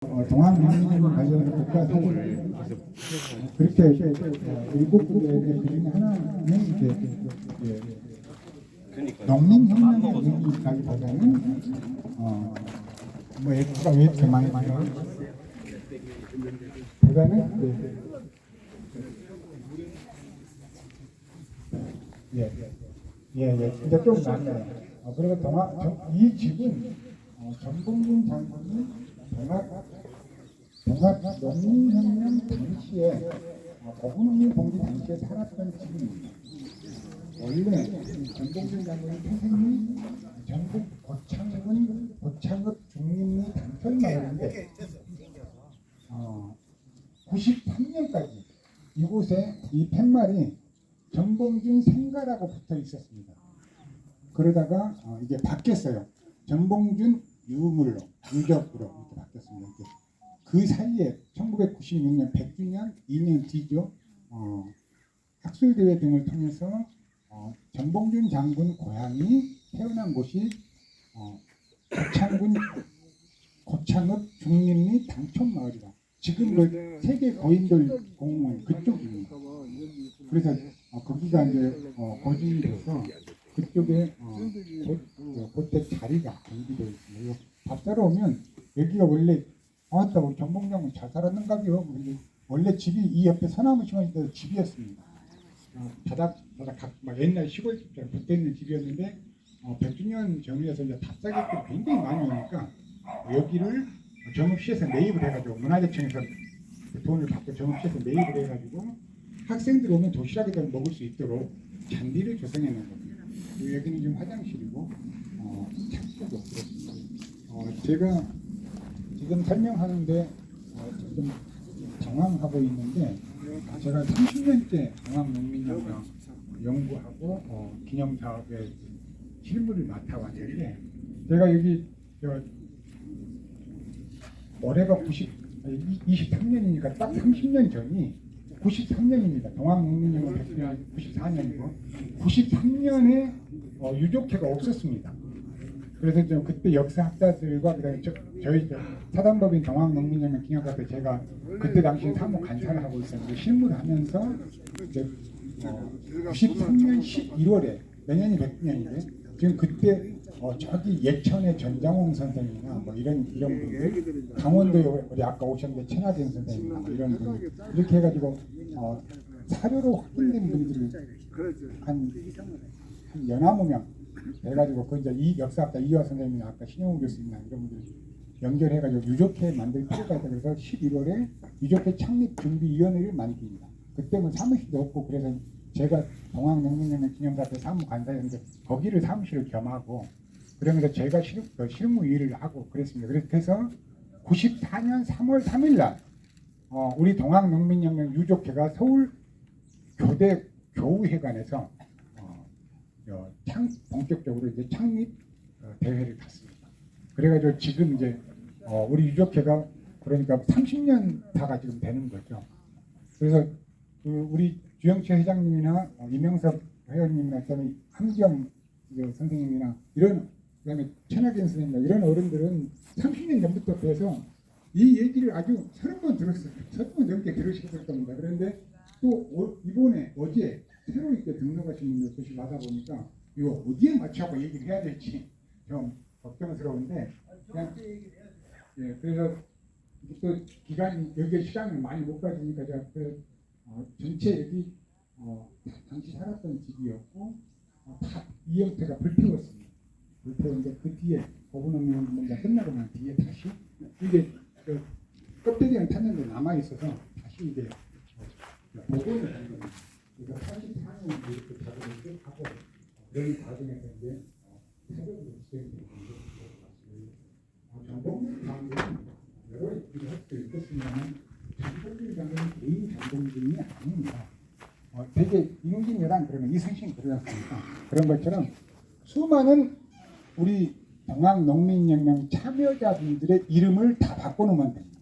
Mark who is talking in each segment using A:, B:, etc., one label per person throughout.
A: 동학농민을 관련해서 국가 사진을 그렇게 일곱 군데에 그중에 하나는 이제 농민혁명의 의미라기보다는 뭐 X가 왜 이렇게 많이 나요? 보다는 진짜 좀 많아요. 그리고 이 집은 전봉준 장군이 동학 농민혁명 당시에 고군농민 봉기 당시에 살았던 집입니다. 원래 전봉준 장군의 태생이 전북 고창읍 중림리 단철마을인데 93년까지 이곳에 이 팻말이 전봉준 생가라고 붙어 있었습니다. 그러다가 이게 바뀌었어요. 전봉준 유물로, 유적으로 이렇게 바뀌었습니다. 그 사이에 1996년 100주년 2년 뒤죠. 학술대회 등을 통해서 전봉준 장군 고향이 태어난 곳이 고창읍 중림리 당촌마을이다. 지금 그 세계 고인돌 공원 그쪽입니다. 그래서 거기가 이제 고증이 돼서 그쪽에 고택 자리가 준비되어 있습니다. 밥 사러 오면 여기가 원래 우리 전봉장군 잘 살았는가요? 원래 집이 이 옆에 소나무 심어진 데서 집이었습니다. 바닥 옛날 시골집처럼 붙어 있는 집이었는데 100주년 전후에서 이제 답사객들이 굉장히 많이 오니까 여기를 정읍시에서 매입을 해가지고 문화재청에서 돈을 받고 정읍시에서 매입을 해가지고 학생들 오면 도시락에다 먹을 수 있도록 잔디를 조성해 놓은 겁니다. 여기는 지금 화장실이고 창고도 그렇습니다. 제가 지금 설명하는데 지금 당황하고 있는데 제가 30년째 동학농민혁명 연구하고 기념사업에 실무를 맡아왔는데 제가 여기 올해가 23년이니까 딱 30년 전이 93년입니다. 동학농민혁명 100주년 94년이고 93년에 유족회가 없었습니다. 그래서 좀 그때 역사학자들과 그다음에 저희 사단법인 동학농민혁명 기념카페 제가 그때 당시에 사무 간사를 하고 있었는데 실무를 하면서 이제 93년 11월에 내년이 100주년인데 지금 그때 저기 예천의 전장홍 선생님이나 뭐 이런 분들 강원도에 우리 아까 오셨는데 천하진 선생님이나 뭐 이런 분들 이렇게 해가지고 사료로 확인된 분들을 한 연하무 명 해가지고 그 이제 이 역사학자 이화 선생님이나 아까 신영우 교수님이나 이런 분들 연결해가지고 유족회 만들 필요가 있다 그래서 11월에 유족회 창립 준비위원회를 만듭니다. 그때는 사무실도 없고 그래서 제가 동학농민혁명 기념사업회 사무관사였는데 거기를 사무실을 겸하고 그러면서 제가 실무 일을 하고 그랬습니다. 그래서 94년 3월 3일 날 우리 동학농민혁명 유족회가 서울 교대 교우회관에서 본격적으로 이제 창립 대회를 갔습니다. 그래가지고 지금 이제 우리 유족회가 그러니까 30년 다가 지금 되는 거죠. 그래서 우리 주영철 회장님이나 이명섭 회장님이나 그다음에 함경 선생님이나 이런 그다음에 천하진 선생님이나 이런 어른들은 30년 전부터 뵈서 이 얘기를 아주 30번 들었어요. 30번 넘게 들으셨을 겁니다. 그런데 또 이번에 어제 새로 있게 등록하신 분들 소식 받아보니까 이거 어디에 맞춰서 얘기를 해야 될지 좀 걱정스러운데 그냥 그래서 또 기간이 여기 시간을 많이 못 가지니까 제가 전체 여기 당시 살았던 집이었고 다 이 형태가 불태웠습니다. 불태웠는데 그 뒤에 고분업용 뭔가 끝나고 난 뒤에 다시 이게 껍데기는 탔는데 남아 있어서 다시 이제 복원을 한 겁니다. 그러니까 84년 이렇게 작업을 끝하고 그런 과정에서 이제 사격으로 진행되는 것같습니다. 전봉준 장군은 여러 얘기를 할 수 있겠습니다만 전봉준 장군은 개인 전봉준이 아닙니다. 되게 임진왜란 그러면 이순신 그러지 않습니까? 그런 것처럼 수많은 우리 동학농민혁명 참여자분들의 이름을 다 바꿔놓으면 됩니다.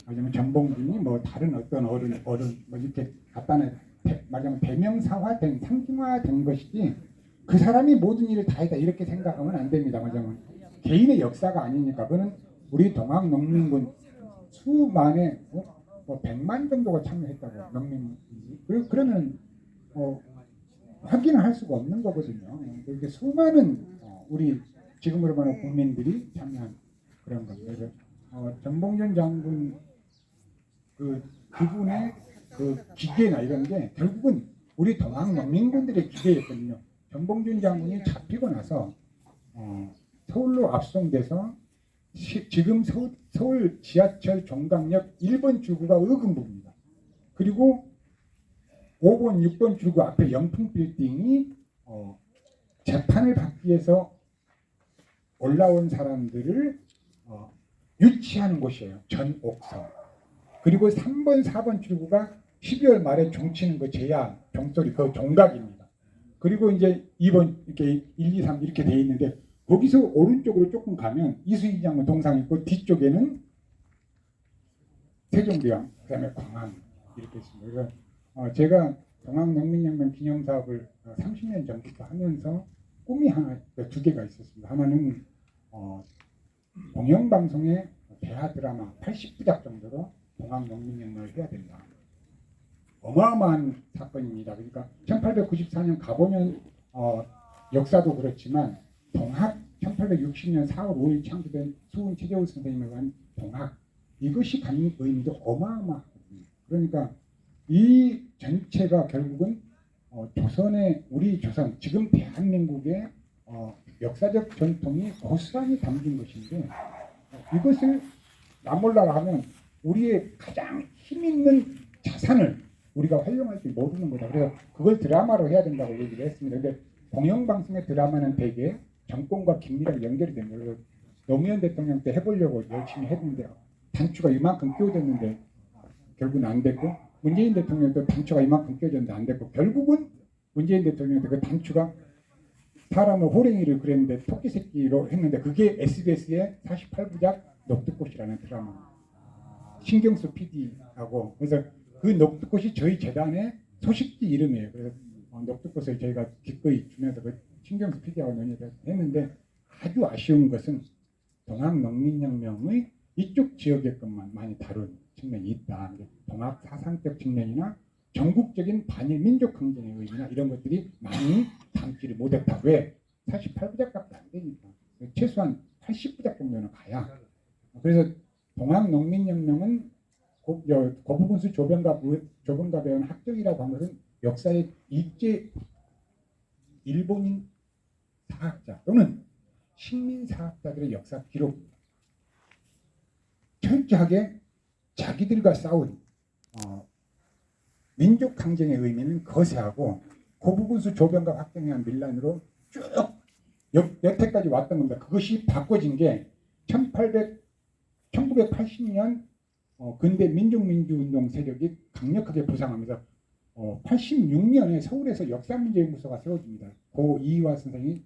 A: 왜냐면 전봉준이 뭐 다른 어떤 어른 뭐 이렇게 갖다는 말하자면 대명사화된 상징화된 것이지 그 사람이 모든 일을 다 했다 이렇게 생각하면 안 됩니다. 왜냐면 개인의 역사가 아니니까 그거는 우리 동학농민군 수만의 뭐 100만 정도가 참여했다고 명민인지 그러면 확인을 할 수가 없는 거거든요. 이렇게 수많은 우리 지금으로 말하는 국민들이 참여한 그런 겁니다. 그래서 정봉준 장군 그분의 그 기계나 이런 게 결국은 우리 동학 농민군들의 기계였거든요. 정봉준 장군이 잡히고 나서 서울로 압송돼서 지금 서울 지하철 종강역 1번 출구가 의금부입니다. 그리고 5번, 6번 출구 앞에 영풍 빌딩이 재판을 받기 위해서 올라온 사람들을 유치하는 곳이에요. 전옥성. 그리고 3번, 4번 출구가 12월 말에 종치는 그 제야 종소리 그 종각입니다. 그리고 이제 2번 이렇게 1, 2, 3 이렇게 돼 있는데 거기서 오른쪽으로 조금 가면 이순신 장군 동상 있고 뒤쪽에는 세종대왕 그다음에 광안 이렇게 있습니다. 그래서 제가 동학농민혁명 기념사업을 30년 전부터 하면서 꿈이 하나 두 개가 있었습니다. 하나는 공영방송의 대하 드라마 80부작 정도로 동학농민혁명을 해야 된다. 어마어마한 사건입니다. 그러니까 1894년 가보면 역사도 그렇지만 동학 1860년 4월 5일 창조된 수훈 최재우 선생님을 한 동학 이것이 갖는 의미도 어마어마하거든요. 그러니까 이 전체가 결국은 조선의 우리 조선 지금 대한민국의 역사적 전통이 고스란히 담긴 것인데 이것을 나몰라라 하면 우리의 가장 힘 있는 자산을 우리가 활용할 줄 모르는 거다. 그래서 그걸 드라마로 해야 된다고 얘기를 했습니다. 근데 공영방송의 드라마는 대개 정권과 긴밀하게 연결이 됩니다. 그래서 노무현 대통령 때 해보려고 열심히 했는데 단추가 이만큼 끼워졌는데 결국은 안 됐고 문재인 대통령도 단추가 이만큼 끼워졌는데 안 됐고 결국은 문재인 대통령도 그 단추가 사람을 호랭이를 그렸는데 토끼 새끼로 했는데 그게 SBS의 48부작 녹두꽃이라는 드라마 신경수 PD하고 그래서 그 녹두꽃이 저희 재단의 소식지 이름이에요. 그래서 녹두꽃을 저희가 기꺼이 주면서 그 신경수 PD하고 논의를 했는데 아주 아쉬운 것은 동학농민혁명의 이쪽 지역의 것만 많이 다룬 측면이 있다. 동학 사상적 측면이나 전국적인 반일 민족 항쟁의 의미나 이런 것들이 많이 담지를 못했다. 왜? 48부작밖에 안 되니까. 최소한 80부작 정도는 가야. 그래서 동학농민혁명은 고부군수 조병가 배운 학적이라고 하는 것은 역사의 일제 일본인 사학자 또는 식민사학자들의 역사 기록 철저하게 자기들과 싸운 민족항쟁의 의미는 거세하고 고부군수 조병가 확정한 밀란으로 쭉 여태까지 왔던 겁니다. 그것이 바꿔진 게 1980년 근대 민족민주운동 세력이 강력하게 부상하면서 86년에 서울에서 역사문제연구소가 세워집니다. 고 이희화 선생이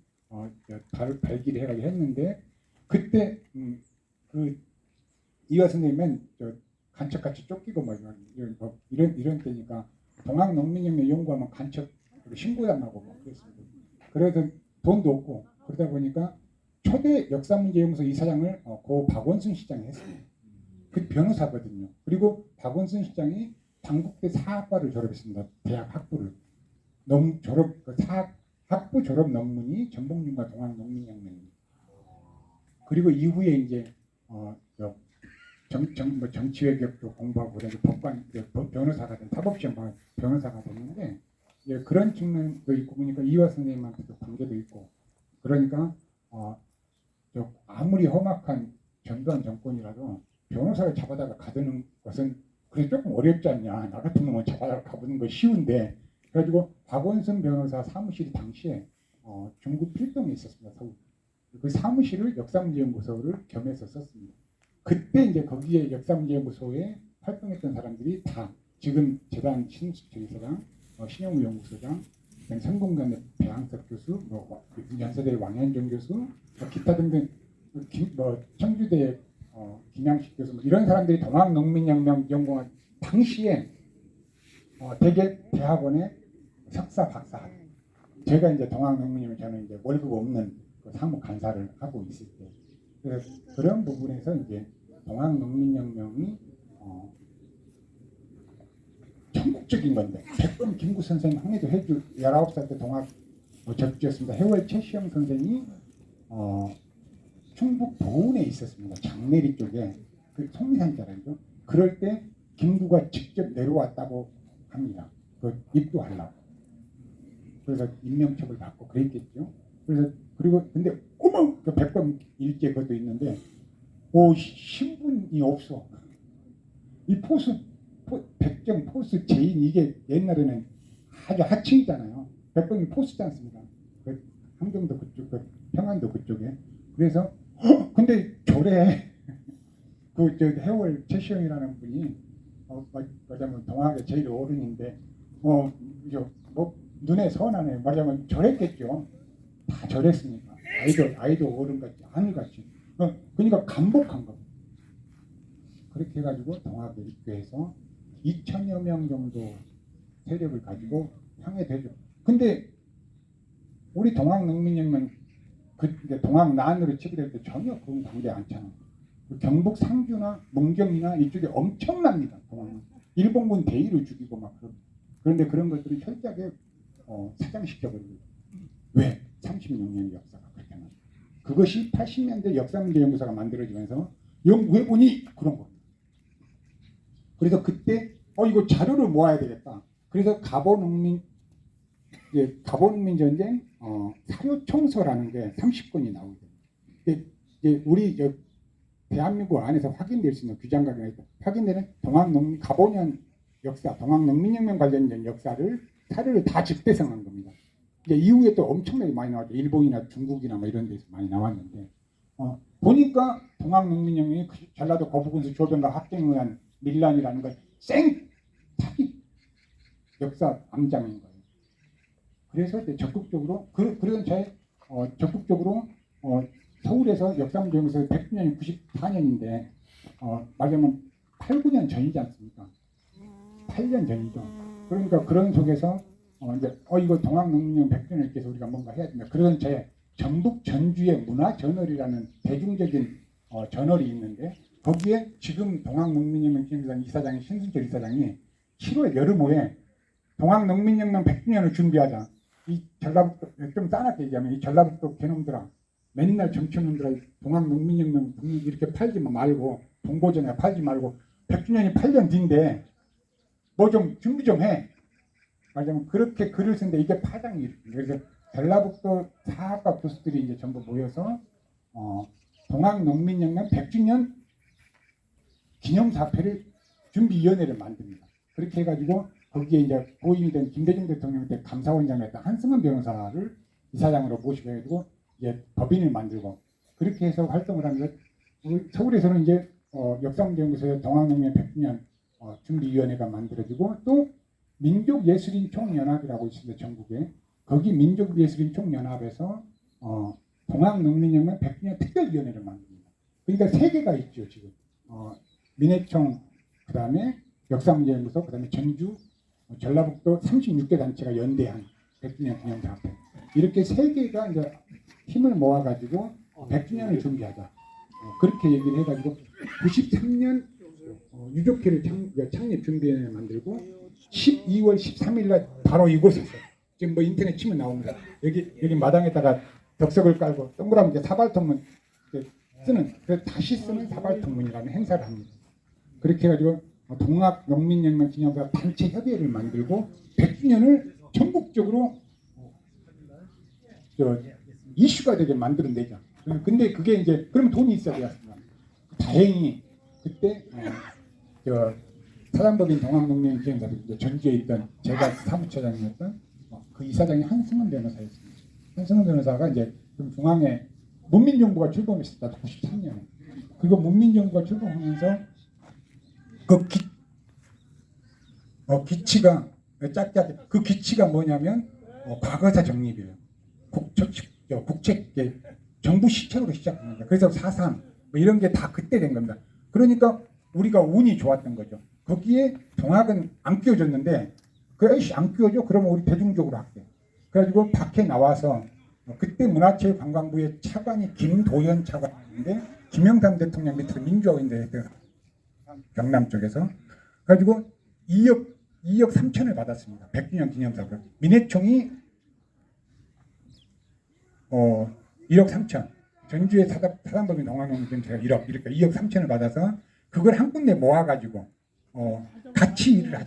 A: 발기를 해가지고 했는데 그때 그 이희화 선생님은 간첩같이 쫓기고 막 이런 때니까 동학농민혁명 연구하면 간첩 신고당하고 막 그랬습니다. 그래서 돈도 없고 그러다 보니까 초대 역사문제연구소 이사장을 고 박원순 시장이 했습니다. 그 변호사거든요. 그리고 박원순 시장이 당국대 사학과를 졸업했습니다. 대학 학부를 학부 졸업 논문이 전봉준과 동학농민혁명입니다. 그리고 이후에 이제 정치외교도 공부하고 법관 변호사가 된 사법시험 변호사가 됐는데 그런 측면도 있고 보니까 이화 선생님한테도 관계도 있고 그러니까 아무리 험악한 전두환 정권이라도 변호사를 잡아다가 가두는 것은 그래 조금 어렵지 않냐. 나 같은 놈은 잡아다가 가두는 거 쉬운데 그래가지고 박원순 변호사 사무실이 당시에 중구 필동에 있었습니다. 서울. 그 사무실을 역사문제연구소를 겸해서 썼습니다. 그때 이제 거기에 역사문제연구소에 활동했던 사람들이 다 지금 재단 신수철이사장, 신영우 연구소장, 성공관의 배항석 교수, 연세대 왕현종 교수, 기타 등등 청주대 김양식 교수 이런 사람들이 동학농민혁명 연구원 당시에 대개 대학원에 석사 박사 제가 이제 동학농민혁명 저는 이제 월급 없는 그 사무 간사를 하고 있을 때 그래서 그런 부분에서 이제 동학농민혁명이 법적인 건데 백범 김구 선생님 항해도 해주 19살 때 동학 접주였습니다. 해월 최시영 선생이 충북 도운에 있었습니다. 장내리 쪽에 그 속리산자라죠. 그럴 때 김구가 직접 내려왔다고 합니다. 그 입도하려고. 그래서 임명첩을 받고 그랬겠죠. 그래서 그리고 근데 어머 그 백범 일제 그것도 있는데 신분이 없어. 이 백정 포수 제인 이게 옛날에는 아주 하층이잖아요. 백범이 포수지 않습니까? 그 함경도 그쪽, 그 평안도 그쪽에. 그래서 근데 저래 그 저 해월 최시영이라는 분이 말하자면 동학의 제일 어른인데 뭐 눈에 선하네. 말하자면 저랬겠죠. 다 저랬으니까 아이도 어른같이 아들같이. 그러니까 감복한 겁니다. 그렇게 해가지고 동학에 입교해서 2,000여 명 정도 세력을 가지고 향해되죠. 근데 우리 동학농민혁명 그 동학난으로 치부될 때 전혀 그건 관계 않잖아. 경북 상주나 문경이나 이쪽에 엄청납니다. 동학은 일본군 대위를 죽이고 막 그런데 그런 것들을 철저하게 사장시켜버립니다. 왜? 36년 역사가 그렇게 나요. 그것이 80년대 역사문제연구소가 만들어지면서 왜 보니 그런 겁니다. 그래서 그때 이거 자료를 모아야 되겠다. 그래서 가보농민 전쟁 사료 청소라는 게 30권이 나오거든요. 이제 우리 대한민국 안에서 확인될 수 있는 규장각이 있다. 확인되는 가보년 역사, 동학농민혁명 관련된 역사를 사료를 다 집대성한 겁니다. 이제 이후에 또 엄청나게 많이 나왔죠. 일본이나 중국이나 뭐 이런 데서 많이 나왔는데 보니까 동학농민혁명이 전라도 거부군수 조병과 합경에 의한 밀란이라는 걸 사기 역사 암장인 거예요. 그래서 적극적으로 그런 적극적으로 서울에서 역사문제연구소 100주년이 94년인데 말하자면 8, 9년 전이지 않습니까? 8년 전이죠. 그러니까 그런 속에서 이제 이거 동학농민혁명 100주년을 위해서 우리가 뭔가 해야 된다. 그런 전북 전주의 문화저널이라는 대중적인 저널이 있는데 거기에 지금 동학농민혁명 기념사장 이사장이 신순철 이사장이 7월 여름호에 동학농민혁명 100주년을 준비하자. 이 전라북도 좀 싸납게 얘기하면 이 전라북도 개놈들아 맨날 정치놈들아 동학농민혁명 이렇게 팔지 말고 동고전에 팔지 말고 100주년이 8년 뒤인데 뭐 좀 준비 좀 해. 말하자면 그렇게 글을 쓰는데 이게 파장이 그래서 전라북도 사학과 교수들이 이제 전부 모여서 동학농민혁명 100주년 기념사패를 준비위원회를 만듭니다. 그렇게 해가지고 거기에 이제 고임이 된 김대중 대통령 때 감사원장이었던 한승원 변호사를 이사장으로 모시게 해가지고 이제 법인을 만들고 그렇게 해서 활동을 하면서 서울에서는 이제 역사문제연구소의 동학농민 100주년 준비위원회가 만들어지고 또 민족예술인 총연합이라고 있습니다. 전국에 거기 민족예술인 총연합에서 동학농민혁명 100주년 특별위원회를 만듭니다. 그러니까 세 개가 있죠 지금 민해총 그다음에 역사문제연구소 그다음에 전주 전라북도 36개 단체가 연대한 100주년 기념사업회 이렇게 세 개가 이제 힘을 모아가지고 100주년을 준비하자 그렇게 얘기를 해가지고 93년 유족회를 창립 준비위원회 만들고 12월 13일 날 바로 이곳에서 지금 뭐 인터넷 치면 나옵니다. 여기 마당에다가 벽석을 깔고 동그라미 이제 사발통문 쓰는 다시 쓰는 사발통문이라는 행사를 합니다. 그렇게 해가지고 동학농민혁명 기념사 단체 협의회를 만들고 100주년을 전국적으로 이슈가 되게 만들어내자. 근데 그게 이제 그럼 돈이 있어야 되겠습니다. 다행히 그때 사단법인 동학농민 기념사 전주에 있던 제가 사무처장이었던 그 이사장이 한승원 변호사였습니다. 한승원 변호사가 이제 좀 중앙에 문민정부가 출범했었다 93년에. 그리고 문민정부가 출범하면서 그 기치가 짝짝이 그 기치가 뭐냐면 과거사 정립이에요. 국책 정부 시책으로 시작합니다. 그래서 4.3 뭐 이런 게 다 그때 된 겁니다. 그러니까 우리가 운이 좋았던 거죠. 거기에 동학은 안 끼워줬는데 안 끼워줘? 그러면 우리 대중적으로 할게. 그래가지고 밖에 나와서 그때 문화체육관광부의 차관이 김도현 차관인데 김영삼 대통령 밑으로 민주화인데 경남 쪽에서 그래가지고 2억 3천을 받았습니다. 100주년 기념사업으로. 민해총이 1억 3천. 전주의 사단법인 동아농진 제가 1억 이렇게 2억 3천을 받아서 그걸 한 군데 모아가지고 같이 일을 하자.